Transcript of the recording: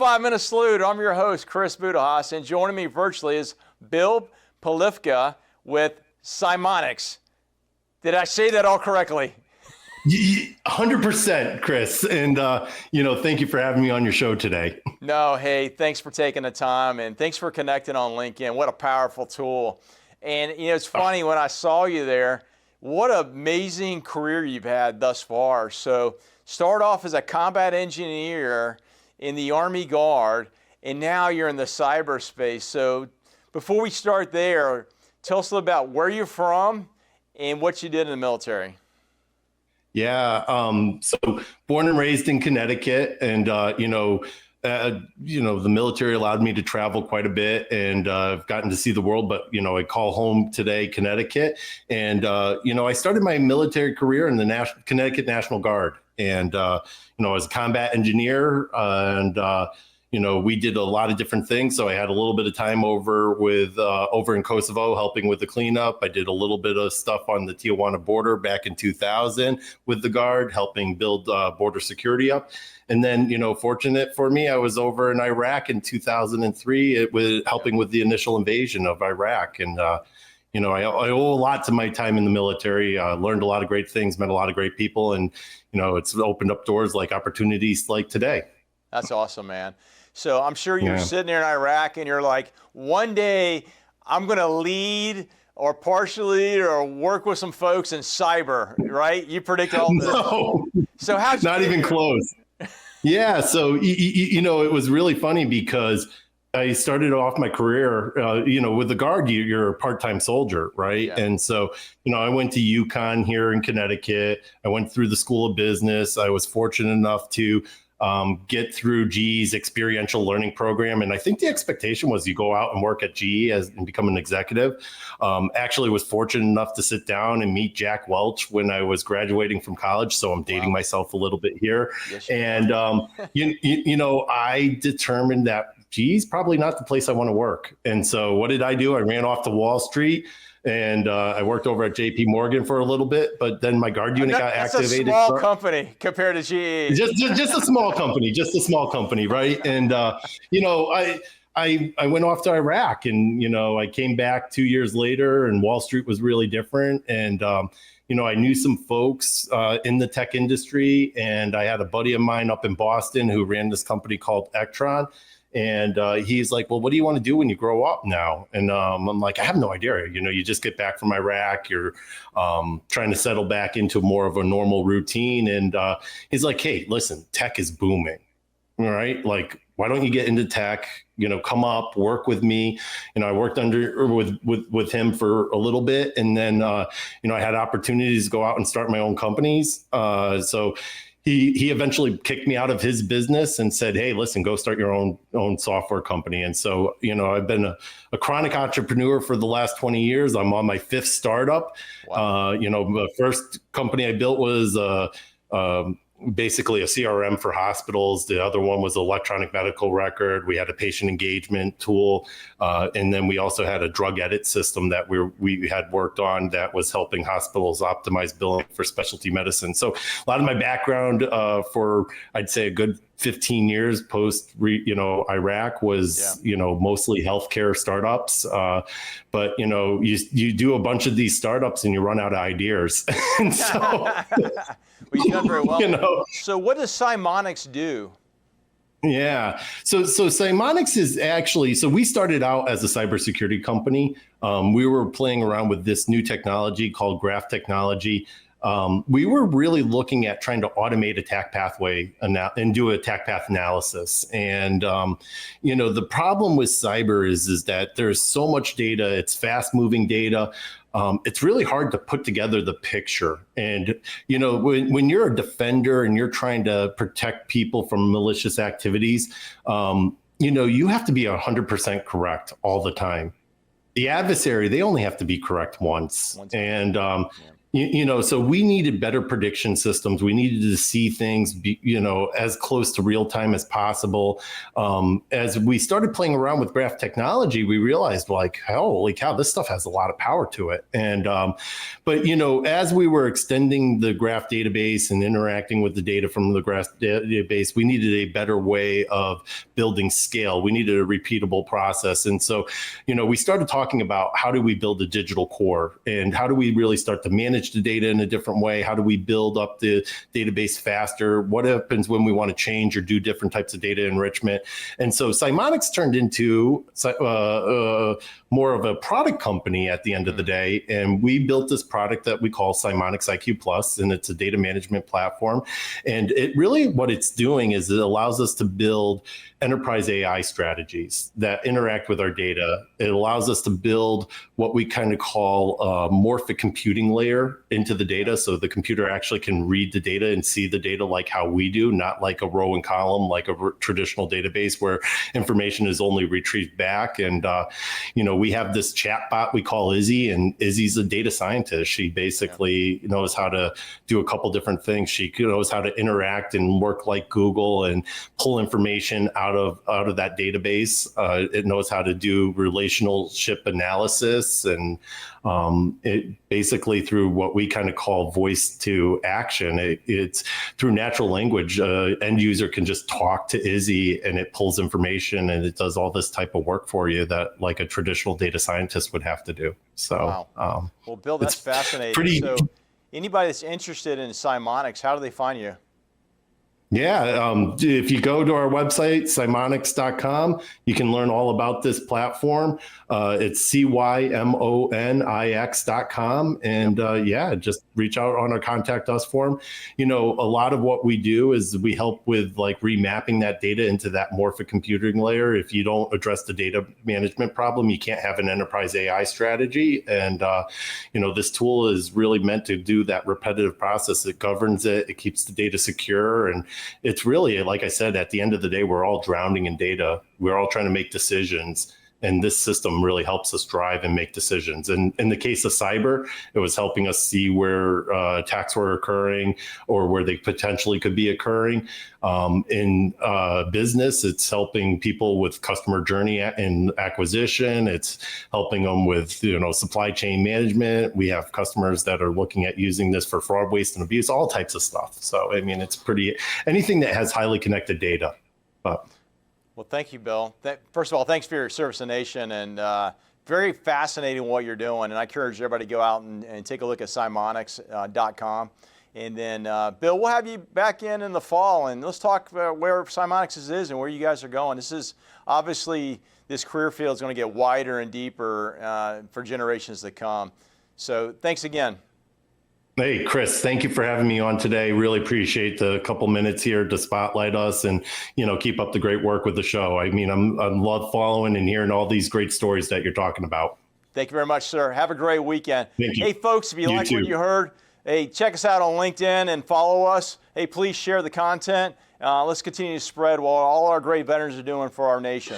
5-Minute Salute. I'm your host, Chris Budihas, and joining me virtually is Bill Palifka with Cymonix. Did I say that all correctly? 100%, Chris. And, thank you for having me on your show today. No, hey, thanks for taking the time, and thanks for connecting on LinkedIn. What a powerful tool. And, it's funny, when I saw you there, what an amazing career you've had thus far. So start off as a combat engineer in the Army Guard, and now you're in the cyberspace. So before we start there, tell us a little about where you're from and what you did in the military. Yeah. So born and raised in Connecticut, and, the military allowed me to travel quite a bit, and I've gotten to see the world, but, I call home today, Connecticut. And, I started my military career in the Connecticut National Guard, and, I was a combat engineer, and, we did a lot of different things. So I had a little bit of time over in Kosovo, helping with the cleanup. I did a little bit of stuff on the Tijuana border back in 2000 with the Guard, helping build border security up. And then, fortunate for me, I was over in Iraq in 2003 helping with the initial invasion of Iraq. And, I owe a lot to my time in the military. Learned a lot of great things, met a lot of great people. And, it's opened up doors like opportunities like today. That's awesome, man. So I'm sure you're sitting there in Iraq and you're like, one day I'm going to lead or partially or work with some folks in cyber, right? You predict all this. No, so how'd you not even close. Yeah. So, it was really funny because I started off my career, with the Guard, you're a part-time soldier, right? Yeah. And so, I went to UConn here in Connecticut. I went through the School of Business. I was fortunate enough to get through GE's experiential learning program. And I think the expectation was you go out and work at GE and become an executive. Actually was fortunate enough to sit down and meet Jack Welch when I was graduating from college. So I'm dating myself a little bit here. Yes, and, I determined that GE's probably not the place I want to work. And so what did I do? I ran off to Wall Street. And I worked over at JP Morgan for a little bit, but then my Guard unit got activated. That's a small company compared to GE. Just a small company, right? And I went off to Iraq, and I came back 2 years later, and Wall Street was really different. And I knew some folks in the tech industry, and I had a buddy of mine up in Boston who ran this company called Ectron. And he's like, well, what do you want to do when you grow up now? And I'm like, I have no idea. You just get back from Iraq. You're trying to settle back into more of a normal routine. And he's like, hey, listen, tech is booming. All right. Like, why don't you get into tech? Come up, work with me. I worked with him for a little bit. And then, I had opportunities to go out and start my own companies. So he eventually kicked me out of his business and said, hey, listen, go start your own software company. And so, I've been a chronic entrepreneur for the last 20 years. I'm on my 5th startup. Wow. The first company I built was basically a CRM for hospitals. The other one was electronic medical record. We had a patient engagement tool. And then we also had a drug edit system that we had worked on that was helping hospitals optimize billing for specialty medicine. So a lot of my background for, I'd say, a good 15 years post, Iraq was, mostly healthcare startups. But, you do a bunch of these startups and you run out of ideas. And so, well, you've done very well. So what does Cymonix do? Yeah. So Cymonix is actually, so we started out as a cybersecurity company. We were playing around with this new technology called graph technology. We were really looking at trying to automate attack pathway and do attack path analysis. And, the problem with cyber is that there's so much data, it's fast moving data. It's really hard to put together the picture. And, when you're a defender and you're trying to protect people from malicious activities, you have to be 100% correct all the time. The adversary, they only have to be correct once. And, So we needed better prediction systems. We needed to see things, as close to real time as possible. As we started playing around with graph technology, we realized, holy cow, this stuff has a lot of power to it. And, but as we were extending the graph database and interacting with the data from the graph database, we needed a better way of building scale. We needed a repeatable process. And so, we started talking about how do we build a digital core, and how do we really start to manage the data in a different way? How do we build up the database faster? What happens when we want to change or do different types of data enrichment? And so Cymonix turned into more of a product company at the end of the day. And we built this product that we call Cymonix IQ Plus, and it's a data management platform. And it really, what it's doing is it allows us to build enterprise AI strategies that interact with our data. It allows us to build what we kind of call a morphic computing layer into the data. So the computer actually can read the data and see the data like how we do, not like a row and column, like a traditional database where information is only retrieved back. And, we have this chat bot we call Izzy, and Izzy's a data scientist. She basically knows how to do a couple different things. She knows how to interact and work like Google and pull information out of that database. It knows how to do relationship analysis, and it basically through what we kind of call voice to action. It's through natural language. End user can just talk to Izzy, and it pulls information, and it does all this type of work for you that like a traditional data scientist would have to do. So, wow. Well, Bill, that's fascinating. So anybody that's interested in Cymonix, how do they find you? Yeah, if you go to our website, cymonix.com, you can learn all about this platform. It's cymonix.com. And just reach out on our contact us form. A lot of what we do is we help with like remapping that data into that morphic computing layer. If you don't address the data management problem, you can't have an enterprise AI strategy. And, this tool is really meant to do that repetitive process. It governs it. It keeps the data secure. And it's really, like I said, at the end of the day, we're all drowning in data. We're all trying to make decisions. And this system really helps us drive and make decisions. And in the case of cyber, it was helping us see where attacks were occurring or where they potentially could be occurring. In business, it's helping people with customer journey and acquisition. It's helping them with, supply chain management. We have customers that are looking at using this for fraud, waste, and abuse, all types of stuff. So, it's anything that has highly connected data. Well, thank you, Bill. First of all, thanks for your service to the nation, and very fascinating what you're doing. And I encourage everybody to go out and take a look at Cymonix.com. And then, Bill, we'll have you back in the fall, and let's talk about where Cymonix is and where you guys are going. This is obviously, this career field is going to get wider and deeper for generations to come. So thanks again. Hey, Chris, thank you for having me on today. Really appreciate the couple minutes here to spotlight us and, keep up the great work with the show. I love following and hearing all these great stories that you're talking about. Thank you very much, sir. Have a great weekend. Thank you. Hey, folks, if you like what you heard, hey, check us out on LinkedIn and follow us. Hey, please share the content. Let's continue to spread what all our great veterans are doing for our nation.